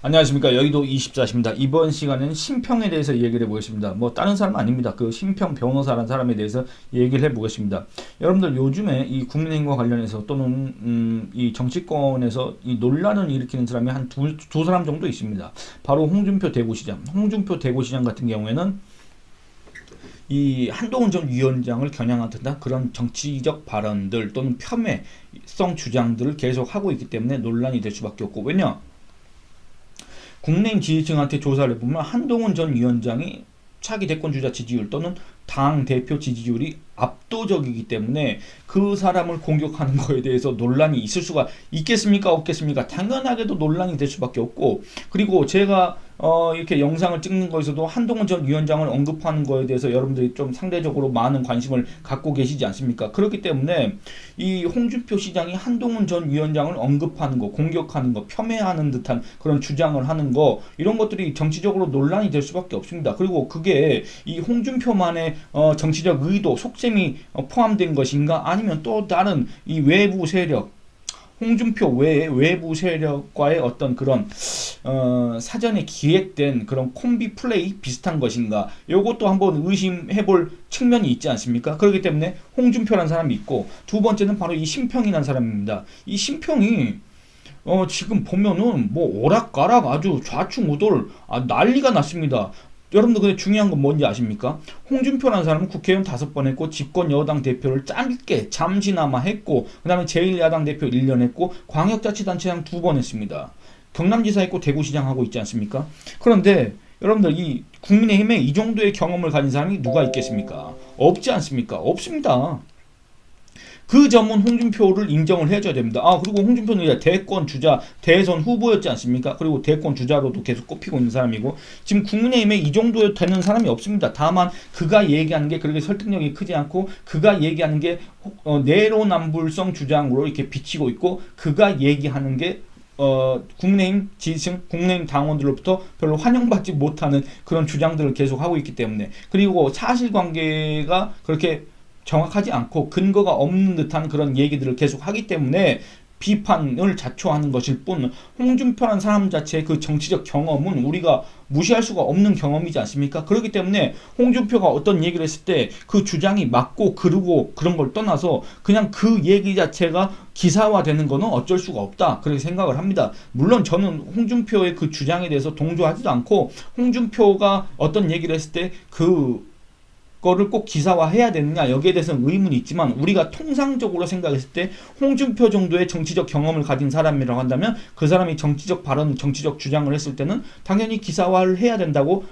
안녕하십니까. 여의도 24시입니다. 이번 시간에는 심평에 대해서 얘기를 해보겠습니다. 뭐 다른 사람 아닙니다. 그 심평 변호사라는 사람에 대해서 얘기를 해보겠습니다. 여러분들 요즘에 이 국민의힘과 관련해서 또는 이 정치권에서 이 논란을 일으키는 사람이 한 두 사람 정도 있습니다. 바로 홍준표 대구시장. 홍준표 대구시장 같은 경우에는 이 한동훈 전 위원장을 겨냥하던 그런 정치적 발언들 또는 폄훼성 주장들을 계속 하고 있기 때문에 논란이 될 수밖에 없고, 왜냐? 국내인 지지층한테 조사를 해보면 한동훈 전 위원장이 차기 대권 주자 지지율 또는 당 대표 지지율이 압도적이기 때문에 그 사람을 공격하는 거에 대해서 논란이 있을 수가 있겠습니까? 없겠습니까? 당연하게도 논란이 될 수밖에 없고, 그리고 제가 이렇게 영상을 찍는 거에서도 한동훈 전 위원장을 언급하는 거에 대해서 여러분들이 좀 상대적으로 많은 관심을 갖고 계시지 않습니까? 그렇기 때문에 이 홍준표 시장이 한동훈 전 위원장을 언급하는 거, 공격하는 거, 폄훼하는 듯한 그런 주장을 하는 거, 이런 것들이 정치적으로 논란이 될 수밖에 없습니다. 그리고 그게 이 홍준표만의 정치적 의도, 속셈이 포함된 것인가, 아니면 또 다른 이 외부 세력, 홍준표 외의 외부 세력과의 어떤 그런 사전에 기획된 그런 콤비 플레이 비슷한 것인가, 이것도 한번 의심해볼 측면이 있지 않습니까? 그렇기 때문에 홍준표라는 사람이 있고, 두 번째는 바로 이 심평이라는 사람입니다. 이 심평이 지금 보면은 뭐 오락가락 아주 좌충우돌 난리가 났습니다. 여러분들 근데 중요한 건 뭔지 아십니까? 홍준표라는 사람은 국회의원 5번 했고, 집권 여당 대표를 짧게 잠시나마 했고, 그 다음에 제1야당 대표 1년 했고, 광역자치단체장 2번 했습니다. 경남지사 했고 대구시장 하고 있지 않습니까? 그런데 여러분들 이 국민의힘에 이 정도의 경험을 가진 사람이 누가 있겠습니까? 없지 않습니까? 없습니다. 그 점은 홍준표를 인정을 해줘야 됩니다. 그리고 홍준표는 이제 대권 주자, 대선 후보였지 않습니까? 그리고 대권 주자로도 계속 꼽히고 있는 사람이고, 지금 국민의힘에 이 정도 되는 사람이 없습니다. 다만 그가 얘기하는 게 그렇게 설득력이 크지 않고, 그가 얘기하는 게 내로남불성 주장으로 이렇게 비치고 있고, 그가 얘기하는 게 국민의힘 지지층, 국민의힘 당원들로부터 별로 환영받지 못하는 그런 주장들을 계속 하고 있기 때문에, 그리고 사실관계가 그렇게 정확하지 않고 근거가 없는 듯한 그런 얘기들을 계속 하기 때문에 비판을 자초하는 것일 뿐, 홍준표라는 사람 자체의 그 정치적 경험은 우리가 무시할 수가 없는 경험이지 않습니까? 그렇기 때문에 홍준표가 어떤 얘기를 했을 때 그 주장이 맞고 그르고 그런 걸 떠나서 그냥 그 얘기 자체가 기사화되는 거는 어쩔 수가 없다, 그렇게 생각을 합니다. 물론 저는 홍준표의 그 주장에 대해서 동조하지도 않고, 홍준표가 어떤 얘기를 했을 때그 거를 꼭 기사화해야 되느냐, 여기에 대해서는 의문이 있지만, 우리가 통상적으로 생각했을 때 홍준표 정도의 정치적 경험을 가진 사람이라고 한다면 그 사람이 정치적 발언, 정치적 주장을 했을 때는 당연히 기사화를 해야 된다고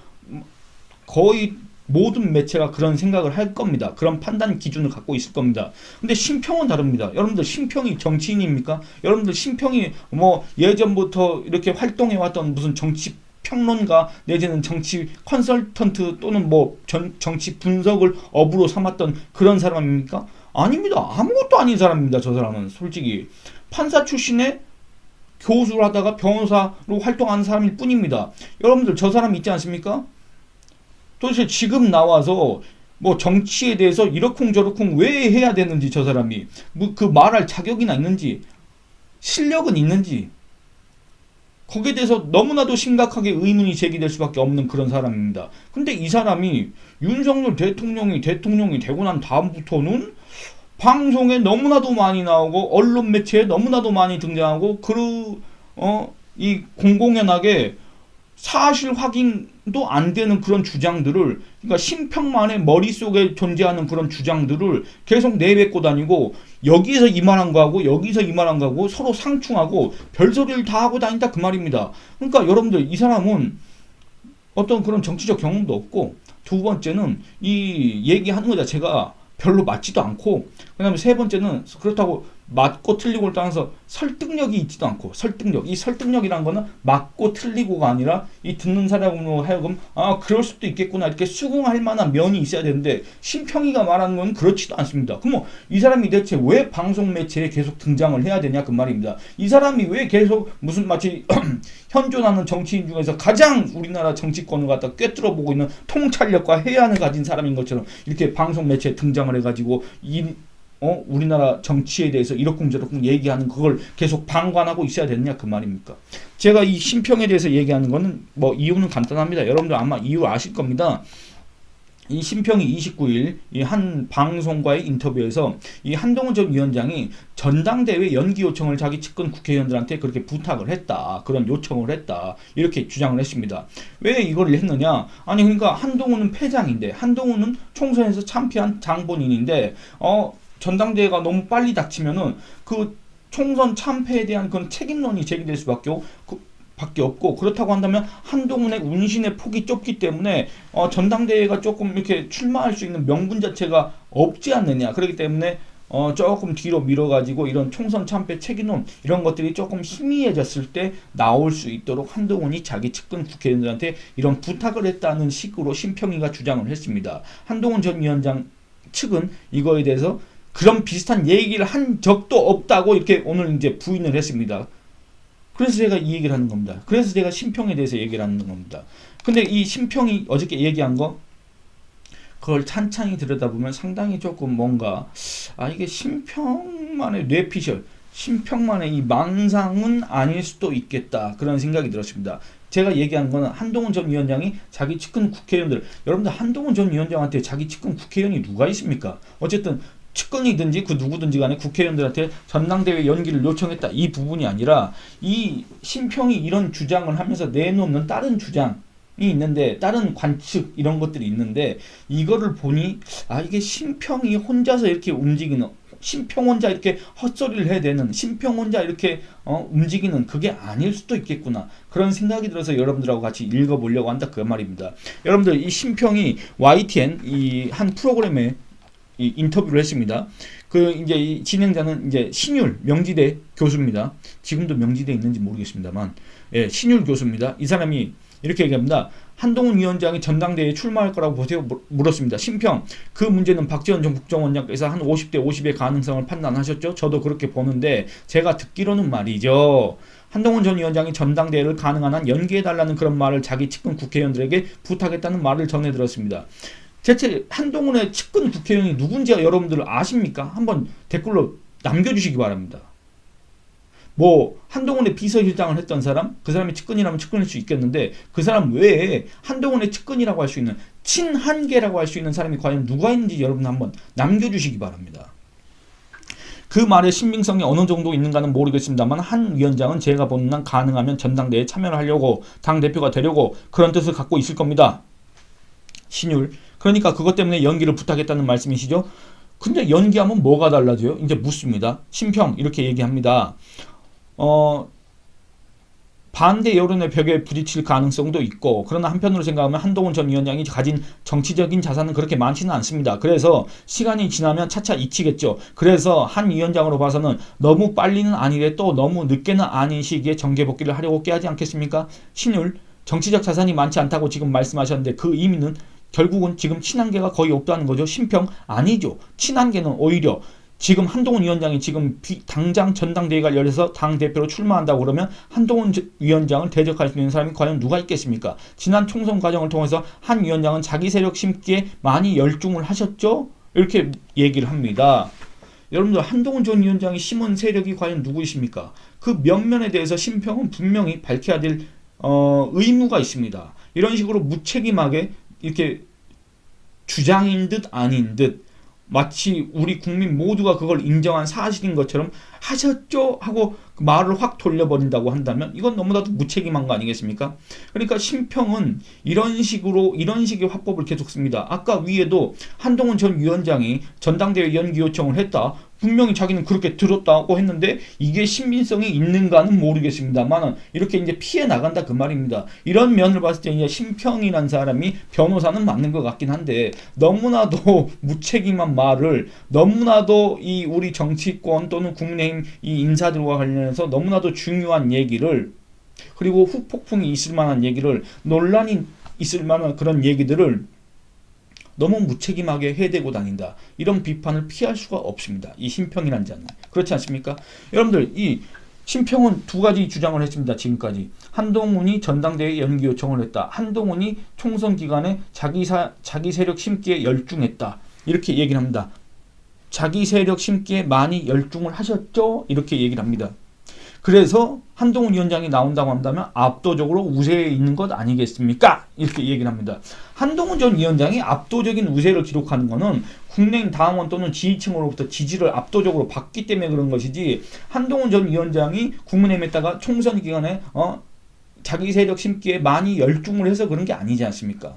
거의 모든 매체가 그런 생각을 할 겁니다. 그런 판단 기준을 갖고 있을 겁니다. 근데 심평은 다릅니다. 여러분들 심평이 정치인입니까? 여러분들 심평이 뭐 예전부터 이렇게 활동해왔던 무슨 정치 평론가 내지는 정치 컨설턴트 또는 뭐 정치 분석을 업으로 삼았던 그런 사람입니까? 아닙니다. 아무것도 아닌 사람입니다. 저 사람은 솔직히 판사 출신의 교수를 하다가 변호사로 활동하는 사람일 뿐입니다. 여러분들 저 사람 있지 않습니까? 도대체 지금 나와서 뭐 정치에 대해서 이러쿵저러쿵 왜 해야 되는지, 저 사람이 뭐 그 말할 자격이나 있는지, 실력은 있는지, 거기에 대해서 너무나도 심각하게 의문이 제기될 수밖에 없는 그런 사람입니다. 근데 이 사람이 윤석열 대통령이 되고 난 다음부터는 방송에 너무나도 많이 나오고 언론 매체에 너무나도 많이 등장하고, 이 공공연하게 사실 확인도 안 되는 그런 주장들을, 그러니까 심평만의 머릿속에 존재하는 그런 주장들을 계속 내뱉고 다니고, 여기서 이만한 거하고 여기서 이만한 거하고 서로 상충하고 별소리를 다 하고 다닌다, 그 말입니다. 그러니까 여러분들 이 사람은 어떤 그런 정치적 경험도 없고, 두 번째는 이 얘기하는 거 자체가 별로 맞지도 않고, 그 다음에 세 번째는 그렇다고 맞고 틀리고를 떠나서 설득력이 있지도 않고, 이 설득력이란 거는 맞고 틀리고가 아니라 이 듣는 사람으로 하여금 그럴 수도 있겠구나 이렇게 수긍할 만한 면이 있어야 되는데, 심평이가 말하는 건 그렇지도 않습니다. 그럼 이 사람이 대체 왜 방송 매체에 계속 등장을 해야 되냐, 그 말입니다. 이 사람이 왜 계속 무슨 마치 현존하는 정치인 중에서 가장 우리나라 정치권을 갖다 꿰뚫어보고 있는 통찰력과 해안을 가진 사람인 것처럼 이렇게 방송 매체에 등장을 해가지고 우리나라 정치에 대해서 이러쿵저러쿵 얘기하는 그걸 계속 방관하고 있어야 되느냐 그 말입니까? 제가 이 심평에 대해서 얘기하는 거는 뭐 이유는 간단합니다. 여러분들 아마 이유 아실 겁니다. 이 심평이 29일 이 한 방송과의 인터뷰에서 이 한동훈 전 위원장이 전당대회 연기 요청을 자기 측근 국회의원들한테 그렇게 부탁을 했다. 그런 요청을 했다. 이렇게 주장을 했습니다. 왜 이걸 했느냐? 아니 그러니까 한동훈은 패장인데 한동훈은 총선에서 참패한 장본인인데 전당대회가 너무 빨리 닥치면은 그 총선 참패에 대한 그런 책임론이 제기될 밖에 없고 그렇다고 한다면 한동훈의 운신의 폭이 좁기 때문에 전당대회가 조금 이렇게 출마할 수 있는 명분 자체가 없지 않느냐. 그렇기 때문에 조금 뒤로 밀어가지고 이런 총선 참패 책임론 이런 것들이 조금 희미해졌을 때 나올 수 있도록 한동훈이 자기 측근 국회의원들한테 이런 부탁을 했다는 식으로 심평이가 주장을 했습니다. 한동훈 전 위원장 측은 이거에 대해서 그런 비슷한 얘기를 한 적도 없다고 이렇게 오늘 이제 부인을 했습니다. 그래서 제가 이 얘기를 하는 겁니다. 그래서 제가 심평에 대해서 얘기를 하는 겁니다. 근데 이 심평이 어저께 얘기한 거 그걸 찬찬히 들여다보면 상당히 조금 뭔가 이게 심평만의 뇌피셜 심평만의 이 망상은 아닐 수도 있겠다 그런 생각이 들었습니다. 제가 얘기한 거는 한동훈 전 위원장이 자기 측근 국회의원들 여러분들 한동훈 전 위원장한테 자기 측근 국회의원이 누가 있습니까? 어쨌든 측근이든지 그 누구든지 간에 국회의원들한테 전당대회 연기를 요청했다. 이 부분이 아니라 이 심평이 이런 주장을 하면서 내놓는 다른 주장이 있는데 다른 관측 이런 것들이 있는데 이거를 보니 이게 심평이 혼자서 이렇게 움직이는 심평 혼자 이렇게 헛소리를 해야 되는 심평 혼자 이렇게 움직이는 그게 아닐 수도 있겠구나 그런 생각이 들어서 여러분들하고 같이 읽어보려고 한다 그 말입니다. 여러분들 이 심평이 YTN 이 한 프로그램에 이 인터뷰를 했습니다. 이제 이 진행자는 이제 신율 명지대 교수입니다. 지금도 명지대 있는지 모르겠습니다만, 신율 교수입니다. 이 사람이 이렇게 얘기합니다. 한동훈 위원장이 전당대회에 출마할 거라고 보세요? 물었습니다. 심평, 그 문제는 박지원 전 국정원장께서 한 50대 50의 가능성을 판단하셨죠? 저도 그렇게 보는데 제가 듣기로는 말이죠. 한동훈 전 위원장이 전당대회를 가능한 한 연기해달라는 그런 말을 자기 측근 국회의원들에게 부탁했다는 말을 전해 들었습니다. 대체 한동훈의 측근 국회의원이 누군지 여러분들 아십니까? 한번 댓글로 남겨주시기 바랍니다. 뭐 한동훈의 비서실장을 했던 사람? 그 사람이 측근이라면 측근일 수 있겠는데 그 사람 외에 한동훈의 측근이라고 할 수 있는 친한계라고 할 수 있는 사람이 과연 누가 있는지 여러분 한번 남겨주시기 바랍니다. 그 말의 신빙성이 어느 정도 있는가는 모르겠습니다만 한 위원장은 제가 보는 한 가능하면 전당대회에 참여를 하려고 당대표가 되려고 그런 뜻을 갖고 있을 겁니다. 신율. 그러니까 그것 때문에 연기를 부탁했다는 말씀이시죠? 근데 연기하면 뭐가 달라져요? 이제 묻습니다. 심평 이렇게 얘기합니다. 반대 여론의 벽에 부딪힐 가능성도 있고 그러나 한편으로 생각하면 한동훈 전 위원장이 가진 정치적인 자산은 그렇게 많지는 않습니다. 그래서 시간이 지나면 차차 잊히겠죠. 그래서 한 위원장으로 봐서는 너무 빨리는 아니래 또 너무 늦게는 아닌 시기에 정계복귀를 하려고 깨하지 않겠습니까? 신율, 정치적 자산이 많지 않다고 지금 말씀하셨는데 그 의미는 결국은 지금 친한계가 거의 없다는 거죠. 심평 아니죠. 친한계는 오히려 지금 한동훈 위원장이 지금 당장 전당대회가 열려서 당대표로 출마한다고 그러면 한동훈 위원장을 대적할 수 있는 사람이 과연 누가 있겠습니까? 지난 총선 과정을 통해서 한 위원장은 자기 세력 심기에 많이 열중을 하셨죠? 이렇게 얘기를 합니다. 여러분들 한동훈 전 위원장이 심은 세력이 과연 누구이십니까? 그 면면에 대해서 심평은 분명히 밝혀야 될 의무가 있습니다. 이런 식으로 무책임하게 이렇게 주장인 듯 아닌 듯 마치 우리 국민 모두가 그걸 인정한 사실인 것처럼 하셨죠? 하고 말을 확 돌려버린다고 한다면 이건 너무나도 무책임한 거 아니겠습니까? 그러니까 심평은 이런 식의 화법을 계속 씁니다. 아까 위에도 한동훈 전 위원장이 전당대회 연기 요청을 했다. 분명히 자기는 그렇게 들었다고 했는데 이게 신빙성이 있는가는 모르겠습니다만 이렇게 이제 피해 나간다 그 말입니다. 이런 면을 봤을 때 이제 심평이라는 사람이 변호사는 맞는 것 같긴 한데 너무나도 무책임한 말을 너무나도 이 우리 정치권 또는 국민의힘 이 인사들과 관련해서 너무나도 중요한 얘기를 그리고 후폭풍이 있을 만한 얘기를 논란이 있을 만한 그런 얘기들을 너무 무책임하게 해대고 다닌다. 이런 비판을 피할 수가 없습니다. 이 심평이라는 자는. 그렇지 않습니까? 여러분들 이 심평은 두 가지 주장을 했습니다. 지금까지. 한동훈이 전당대회 연기 요청을 했다. 한동훈이 총선 기간에 자기 세력 심기에 열중했다. 이렇게 얘기를 합니다. 자기 세력 심기에 많이 열중을 하셨죠? 이렇게 얘기를 합니다. 그래서 한동훈 위원장이 나온다고 한다면 압도적으로 우세에 있는 것 아니겠습니까? 이렇게 얘기를 합니다. 한동훈 전 위원장이 압도적인 우세를 기록하는 것은 국민의힘 당원 또는 지지층으로부터 지지를 압도적으로 받기 때문에 그런 것이지, 한동훈 전 위원장이 국민의힘에다가 총선 기간에 자기 세력 심기에 많이 열중을 해서 그런 게 아니지 않습니까?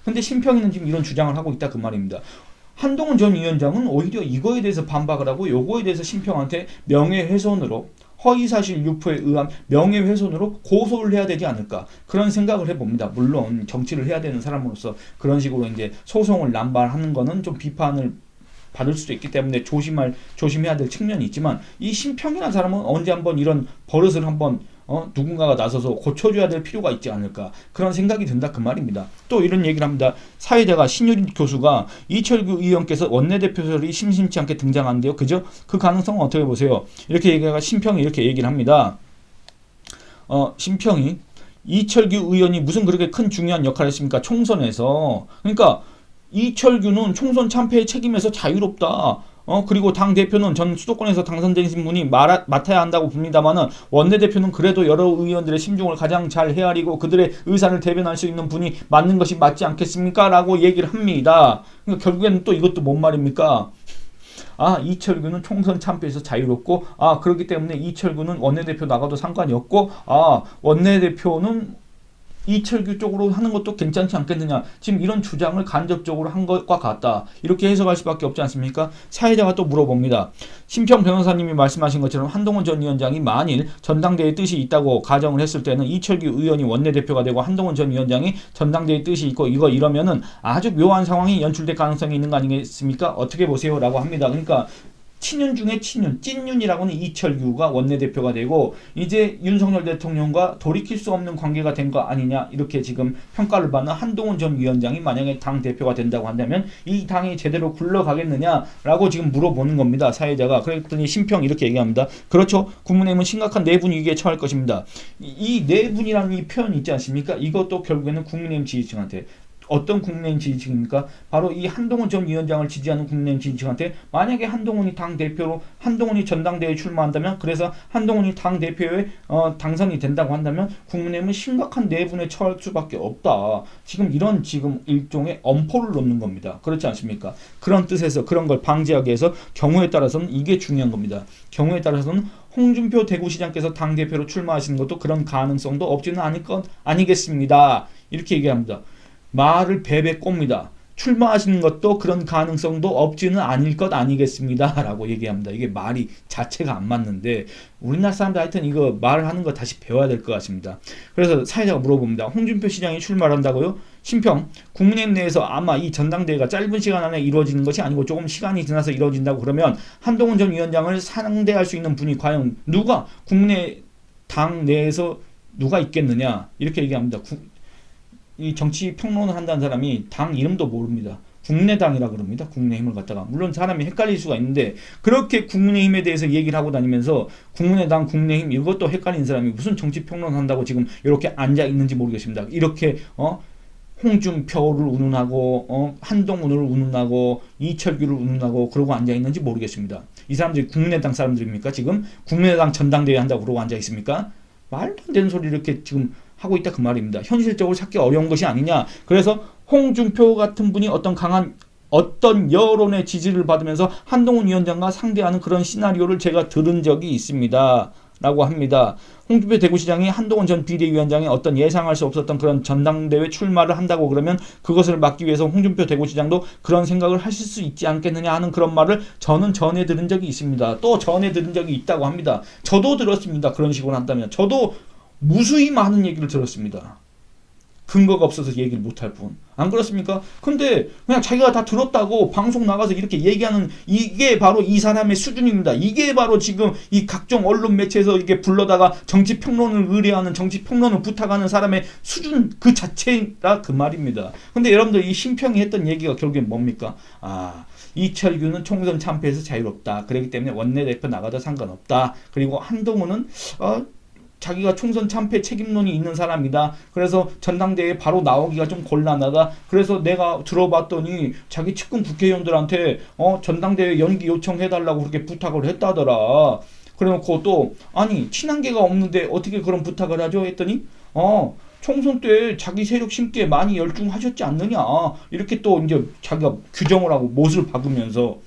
근데 심평이는 지금 이런 주장을 하고 있다 그 말입니다. 한동훈 전 위원장은 오히려 이거에 대해서 반박을 하고 요거에 대해서 심평한테 명예훼손으로, 허위사실 유포에 의한 명예훼손으로 고소를 해야 되지 않을까, 그런 생각을 해봅니다. 물론 정치를 해야 되는 사람으로서 그런 식으로 이제 소송을 남발하는 거는 좀 비판을 받을 수도 있기 때문에 조심해야 될 측면이 있지만, 이 심평이라는 사람은 언제 한번 이런 버릇을 한번 누군가가 나서서 고쳐줘야 될 필요가 있지 않을까, 그런 생각이 든다 그 말입니다. 또 이런 얘기를 합니다. 사회자가 신유린 교수가 이철규 의원께서 원내대표설이 심심치 않게 등장하는데요, 그죠? 그 가능성은 어떻게 보세요? 이렇게 얘기가, 심평이 이렇게 얘기를 합니다. 심평이 이철규 의원이 무슨 그렇게 큰 중요한 역할을 했습니까? 총선에서. 그러니까 이철규는 총선 참패의 책임에서 자유롭다. 그리고 당대표는 전 수도권에서 당선되신 분이 맡아야 한다고 봅니다만은, 원내대표는 그래도 여러 의원들의 심중을 가장 잘 헤아리고 그들의 의사를 대변할 수 있는 분이 맞는 것이 맞지 않겠습니까? 라고 얘기를 합니다. 그러니까 결국에는 또 이것도 뭔 말입니까? 이철규는 총선 참패에서 자유롭고, 그렇기 때문에 이철규는 원내대표 나가도 상관이 없고, 원내대표는 이철규 쪽으로 하는 것도 괜찮지 않겠느냐, 지금 이런 주장을 간접적으로 한 것과 같다, 이렇게 해석할 수밖에 없지 않습니까? 사회자가 또 물어봅니다. 심평 변호사님이 말씀하신 것처럼 한동훈 전 위원장이 만일 전당대회 뜻이 있다고 가정을 했을 때는 이철규 의원이 원내대표가 되고 한동훈 전 위원장이 전당대회 뜻이 있고, 이러면은 아주 묘한 상황이 연출될 가능성이 있는 거 아니겠습니까? 어떻게 보세요? 라고 합니다. 그러니까 친윤 중에 친윤, 찐윤이라고는 이철규가 원내대표가 되고, 이제 윤석열 대통령과 돌이킬 수 없는 관계가 된 거 아니냐, 이렇게 지금 평가를 받는 한동훈 전 위원장이 만약에 당대표가 된다고 한다면 이 당이 제대로 굴러가겠느냐라고 지금 물어보는 겁니다. 사회자가. 그랬더니 심평이 이렇게 얘기합니다. 그렇죠. 국민의힘은 심각한 내분 위기에 처할 것입니다. 이 내분이라는 이 표현이 있지 않습니까? 이것도 결국에는 국민의힘 지지층한테, 어떤 국민의힘 지지층입니까? 바로 이 한동훈 전 위원장을 지지하는 국민의힘 지지층한테, 만약에 한동훈이 당대표로, 한동훈이 전당대회에 출마한다면, 그래서 한동훈이 당대표에 당선이 된다고 한다면 국민의힘은 심각한 내분에 처할 수밖에 없다. 지금 이런 일종의 엄포를 놓는 겁니다. 그렇지 않습니까? 그런 뜻에서 그런 걸 방지하기 위해서 경우에 따라서는 이게 중요한 겁니다. 경우에 따라서는 홍준표 대구시장께서 당대표로 출마하시는 것도 그런 가능성도 없지는 않을 것 아니겠습니다. 이렇게 얘기합니다. 말을 베베 꼽니다. 출마하시는 것도 그런 가능성도 없지는 않을 것 아니겠습니다. 라고 얘기합니다. 이게 말이 자체가 안 맞는데, 우리나라 사람들 하여튼 이거 말을 하는 거 다시 배워야 될 것 같습니다. 그래서 사회자가 물어봅니다. 홍준표 시장이 출마를 한다고요? 심평, 국민의힘 내에서 아마 이 전당대회가 짧은 시간 안에 이루어지는 것이 아니고 조금 시간이 지나서 이루어진다고 그러면 한동훈 전 위원장을 상대할 수 있는 분이 과연 누가, 국민의당 내에서 누가 있겠느냐, 이렇게 얘기합니다. 이 정치 평론을 한다는 사람이 당 이름도 모릅니다. 국내당이라 그럽니다. 국민의힘을 갖다가. 물론 사람이 헷갈릴 수가 있는데, 그렇게 국민의힘에 대해서 얘기를 하고 다니면서 국민의당, 국민의힘 이것도 헷갈리는 사람이 무슨 정치 평론을 한다고 지금 이렇게 앉아 있는지 모르겠습니다. 이렇게 홍준표를 운운하고 한동훈을 운운하고 이철규를 운운하고 그러고 앉아 있는지 모르겠습니다. 이 사람들이 국민의당 사람들입니까? 지금 국민의당 전당대회 한다고 그러고 앉아 있습니까? 말도 안 되는 소리 이렇게 지금 하고 있다 그 말입니다. 현실적으로 찾기 어려운 것이 아니냐. 그래서 홍준표 같은 분이 어떤 여론의 지지를 받으면서 한동훈 위원장과 상대하는 그런 시나리오를 제가 들은 적이 있습니다. 라고 합니다. 홍준표 대구시장이 한동훈 전 비대위원장이 어떤 예상할 수 없었던 그런 전당대회 출마를 한다고 그러면 그것을 막기 위해서 홍준표 대구시장도 그런 생각을 하실 수 있지 않겠느냐 하는 그런 말을 저는 전해 들은 적이 있습니다. 또 전해 들은 적이 있다고 합니다. 저도 들었습니다. 그런 식으로 한다면. 저도 무수히 많은 얘기를 들었습니다. 근거가 없어서 얘기를 못할 뿐. 안 그렇습니까? 근데 그냥 자기가 다 들었다고 방송 나가서 이렇게 얘기하는, 이게 바로 이 사람의 수준입니다. 이게 바로 지금 이 각종 언론 매체에서 이게 불러다가 정치 평론을 의뢰하는, 정치 평론을 부탁하는 사람의 수준 그 자체라 그 말입니다. 근데 여러분들 이 심평이 했던 얘기가 결국엔 뭡니까? 이철규는 총선 참패에서 자유롭다. 그렇기 때문에 원내대표 나가도 상관없다. 그리고 한동훈은 자기가 총선 참패 책임론이 있는 사람이다. 그래서 전당대회에 바로 나오기가 좀 곤란하다. 그래서 내가 들어봤더니 자기 측근 국회의원들한테 전당대회 연기 요청해달라고 그렇게 부탁을 했다더라. 그래놓고 또 아니 친한계가 없는데 어떻게 그런 부탁을 하죠? 했더니 총선 때 자기 세력 심기에 많이 열중하셨지 않느냐. 이렇게 또 이제 자기가 규정을 하고 못을 박으면서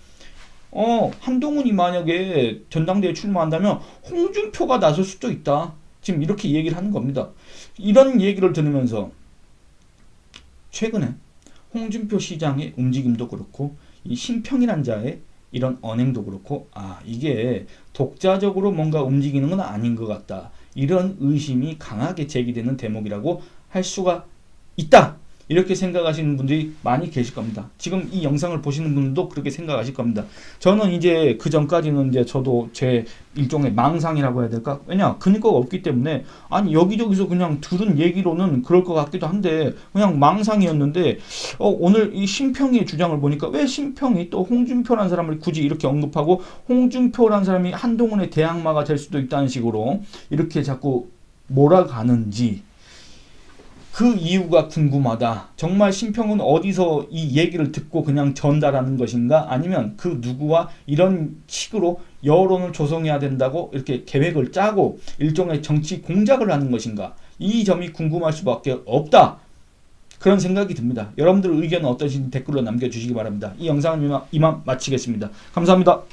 한동훈이 만약에 전당대회 출마한다면 홍준표가 나설 수도 있다. 지금 이렇게 얘기를 하는 겁니다. 이런 얘기를 들으면서 최근에 홍준표 시장의 움직임도 그렇고 이 심평이란 자의 이런 언행도 그렇고 이게 독자적으로 뭔가 움직이는 건 아닌 것 같다. 이런 의심이 강하게 제기되는 대목이라고 할 수가 있다. 이렇게 생각하시는 분들이 많이 계실 겁니다. 지금 이 영상을 보시는 분들도 그렇게 생각하실 겁니다. 저는 이제 그 전까지는 이제 저도 제 일종의 망상이라고 해야 될까? 왜냐 근거가 없기 때문에 아니 여기저기서 그냥 들은 얘기로는 그럴 것 같기도 한데 그냥 망상이었는데 오늘 이 심평의 주장을 보니까 왜 심평이 또 홍준표라는 사람을 굳이 이렇게 언급하고 홍준표라는 사람이 한동훈의 대항마가 될 수도 있다는 식으로 이렇게 자꾸 몰아가는지 그 이유가 궁금하다. 정말 심평은 어디서 이 얘기를 듣고 그냥 전달하는 것인가? 아니면 그 누구와 이런 식으로 여론을 조성해야 된다고 이렇게 계획을 짜고 일종의 정치 공작을 하는 것인가? 이 점이 궁금할 수밖에 없다. 그런 생각이 듭니다. 여러분들 의견은 어떠신지 댓글로 남겨주시기 바랍니다. 이 영상은 이만 마치겠습니다. 감사합니다.